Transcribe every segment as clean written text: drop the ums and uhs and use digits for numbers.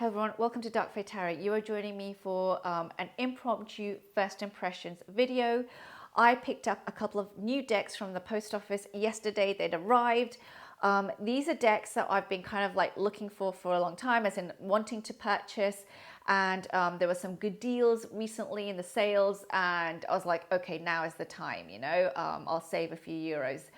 Hello everyone, welcome to Dark Fae Tarot. You are joining me for an impromptu first impressions video. I picked up a couple of new decks from the post office yesterday. They'd arrived. These are decks that I've been kind of like looking for a long time, as in wanting to purchase. And there were some good deals recently in the sales, and I was like, okay, now is the time, I'll save a few euros.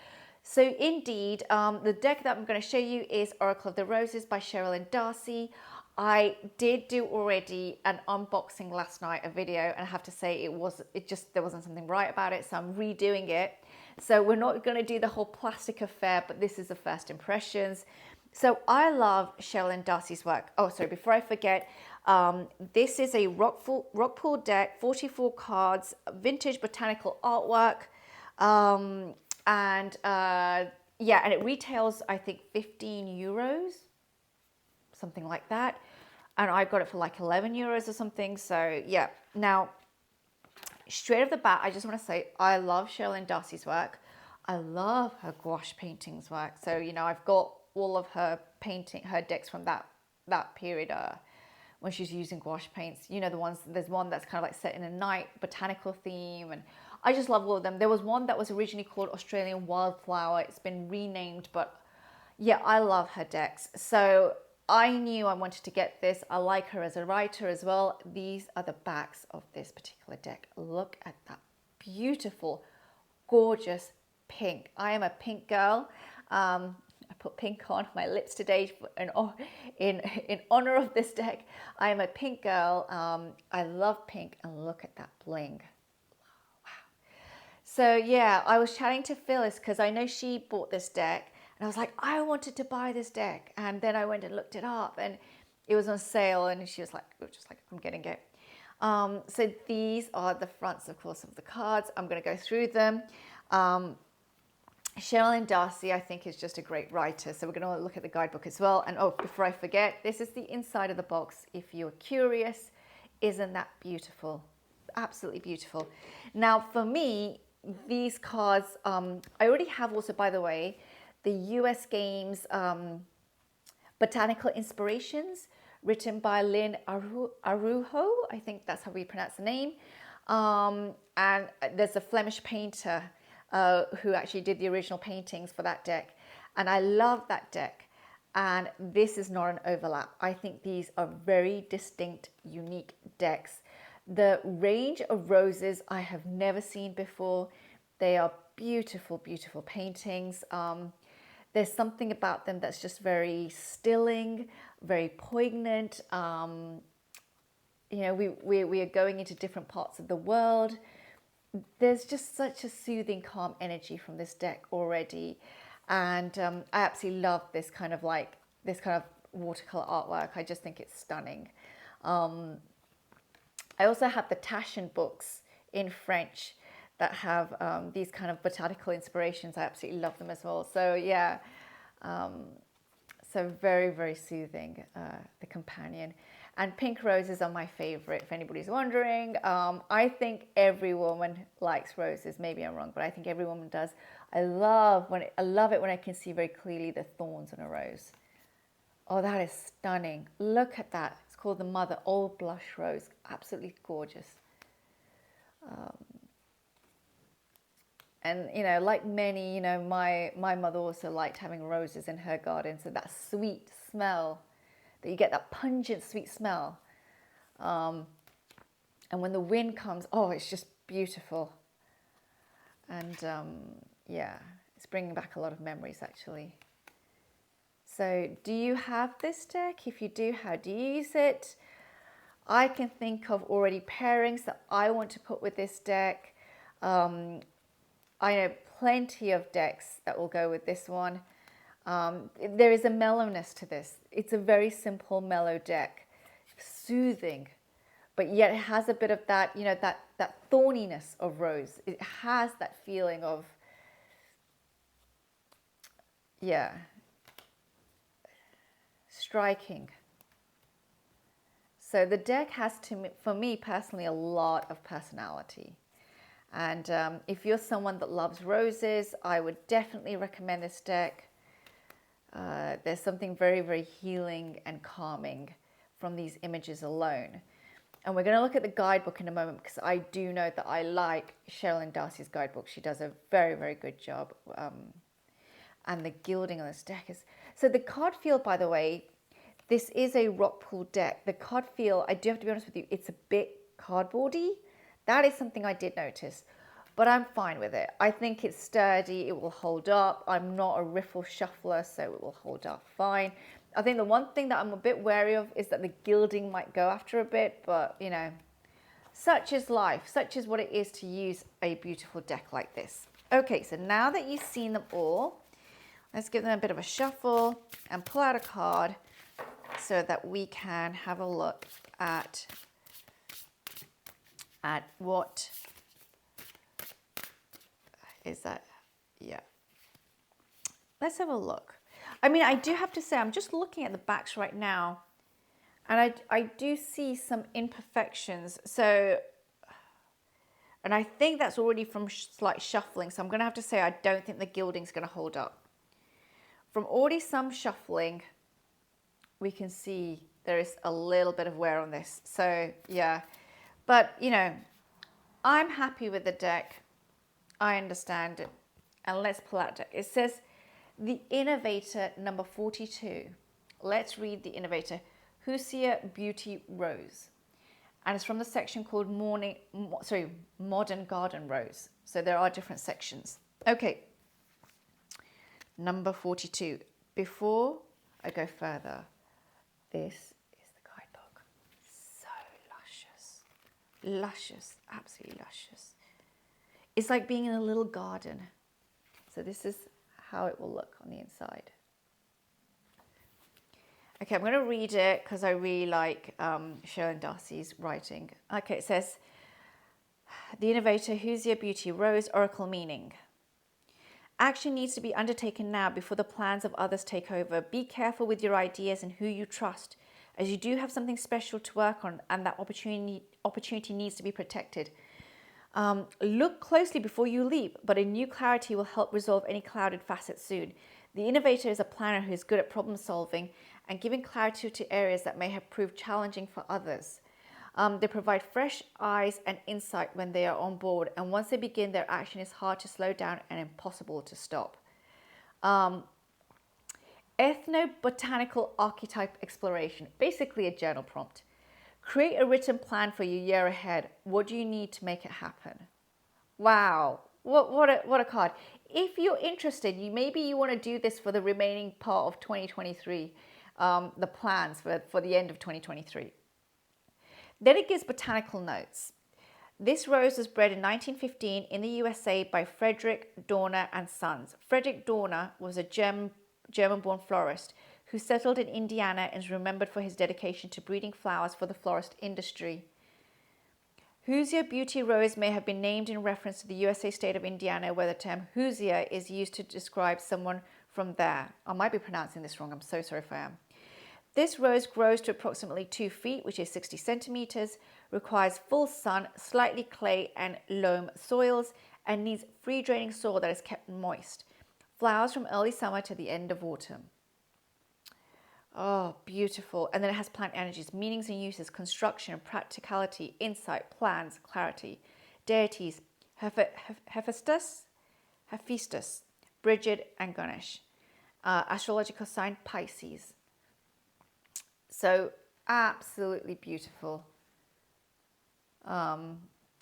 So indeed, the deck that I'm going to show you is Oracle of the Roses by Cheralyndarcey. I did do already an unboxing last night, a video, and I have to say there wasn't something right about it, so I'm redoing it. So we're not going to do the whole plastic affair, but this is the first impressions. So I love Cheralyndarcey's work. Oh, sorry, before I forget, this is a rockpool deck, 44 cards, vintage botanical artwork, and it retails, I think, 15 euros. Something like that, and I got it for like 11 euros or something. So yeah, now straight off the bat, I just want to say I love Cheralyndarcey's work. I love her gouache paintings work. So I've got all of her decks from that period when she's using gouache paints. The ones, there's one that's kind of like set in a night botanical theme, and I just love all of them. There was one that was originally called Australian Wildflower. It's been renamed, but yeah, I love her decks. So I knew I wanted to get this. I like her as a writer as well. These are the backs of this particular deck. Look at that beautiful, gorgeous pink. I am a pink girl. I put pink on my lips today in honor of this deck. I am a pink girl. I love pink, and look at that bling. Wow. So yeah, I was chatting to Phyllis because I know she bought this deck. And I was like, I wanted to buy this deck. And then I went and looked it up, and it was on sale. And she was like, I'm getting it. So these are the fronts, of course, of the cards. I'm going to go through them. Cheralyndarcey, I think, is just a great writer. So we're going to look at the guidebook as well. And before I forget, this is the inside of the box. If you're curious, isn't that beautiful? Absolutely beautiful. Now, for me, these cards, I already have also, by the way, the US Games Botanical Inspirations, written by Lynn Arujo. I think that's how we pronounce the name. And there's a Flemish painter who actually did the original paintings for that deck. And I love that deck. And this is not an overlap. I think these are very distinct, unique decks. The range of roses I have never seen before. They are beautiful, beautiful paintings. There's something about them that's just very stilling, very poignant. We are going into different parts of the world. There's just such a soothing, calm energy from this deck already. And I absolutely love this kind of watercolor artwork. I just think it's stunning. I also have the Taschen books in French that have these kind of botanical inspirations. I absolutely love them as well. So yeah, so very, very soothing, the companion. And pink roses are my favorite, if anybody's wondering. I think every woman likes roses. Maybe I'm wrong, but I think every woman does. I love it when I can see very clearly the thorns on a rose. Oh, that is stunning. Look at that. It's called the Mother Old Blush Rose. Absolutely gorgeous. And, like many, my mother also liked having roses in her garden. So that sweet smell, that you get that pungent sweet smell. And when the wind comes, it's just beautiful. And it's bringing back a lot of memories, actually. So do you have this deck? If you do, how do you use it? I can think of already pairings that I want to put with this deck. I know plenty of decks that will go with this one. There is a mellowness to this. It's a very simple, mellow deck, soothing, but yet it has a bit of that, that thorniness of rose. It has that feeling of, striking. So the deck has, for me personally, a lot of personality. And if you're someone that loves roses, I would definitely recommend this deck. There's something very, very healing and calming from these images alone. And we're going to look at the guidebook in a moment, because I do know that I like Cheralyndarcey's guidebook. She does a very, very good job. And the gilding on this deck is... So the card field, by the way, this is a rock pool deck. The card field, I do have to be honest with you, it's a bit cardboardy. That is something I did notice, but I'm fine with it. I think it's sturdy, it will hold up. I'm not a riffle shuffler, so it will hold up fine. I think the one thing that I'm a bit wary of is that the gilding might go after a bit, but you know, such is life, such is what it is to use a beautiful deck like this. Okay, so now that you've seen them all, let's give them a bit of a shuffle and pull out a card so that we can have a look at what is that. Yeah, let's have a look. I mean, I do have to say, I'm just looking at the backs right now, and I do see some imperfections. So, and I think that's already from slight shuffling. So I'm going to have to say, I don't think the gilding's going to hold up. From already some shuffling, we can see there is a little bit of wear on this. So yeah, but you know, I'm happy with the deck. I understand it. And let's pull out a deck. It says, The Innovator number 42. Let's read The Innovator. Husia Beauty Rose. And it's from the section called Modern Garden Rose. So there are different sections. Okay. Number 42. Before I go further, this is the guidebook. So luscious. Luscious. Absolutely luscious. It's like being in a little garden. So this is how it will look on the inside. Okay, I'm going to read it because I really like Cheralyndarcey's writing. Okay, it says, The Innovator, Husia Beauty Rose, Oracle Meaning. Action needs to be undertaken now before the plans of others take over. Be careful with your ideas and who you trust, as you do have something special to work on, and that opportunity needs to be protected. Look closely before you leap, but a new clarity will help resolve any clouded facets soon. The Innovator is a planner who is good at problem solving and giving clarity to areas that may have proved challenging for others. They provide fresh eyes and insight when they are on board, and once they begin, their action is hard to slow down and impossible to stop. Ethnobotanical archetype exploration, basically a journal prompt. Create a written plan for your year ahead. What do you need to make it happen? Wow, what a card. If you're interested, maybe you want to do this for the remaining part of 2023, the plans for the end of 2023. Then it gives botanical notes. This rose was bred in 1915 in the USA by Frederick Dorner and Sons. Frederick Dorner was a German-born florist who settled in Indiana and is remembered for his dedication to breeding flowers for the florist industry. Husia Beauty Rose may have been named in reference to the USA state of Indiana, where the term Husia is used to describe someone from there. I might be pronouncing this wrong. I'm so sorry if I am. This rose grows to approximately 2 feet, which is 60 centimeters, requires full sun, slightly clay and loam soils, and needs free draining soil that is kept moist. Flowers from early summer to the end of autumn. Oh, beautiful. And then it has plant energies, meanings and uses, construction, practicality, insight, plans, clarity. Deities, Hephaestus, Bridget, and Ganesh. Astrological sign, Pisces. So absolutely beautiful.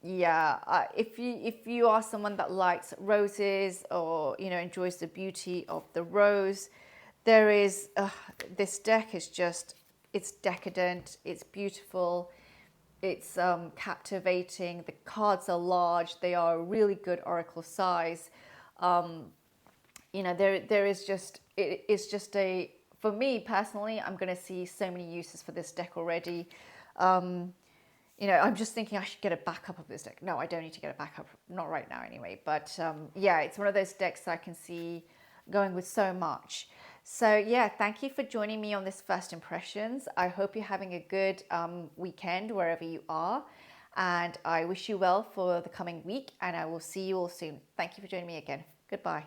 If you are someone that likes roses or enjoys the beauty of the rose, there is this deck is just, it's decadent, it's beautiful, it's captivating. The cards are large, they are a really good oracle size. There is just, it's just a, for me personally, I'm going to see so many uses for this deck already. I'm just thinking I should get a backup of this deck. No, I don't need to get a backup, not right now anyway. But it's one of those decks I can see going with so much. So yeah, thank you for joining me on this First Impressions. I hope you're having a good weekend wherever you are. And I wish you well for the coming week, and I will see you all soon. Thank you for joining me again. Goodbye.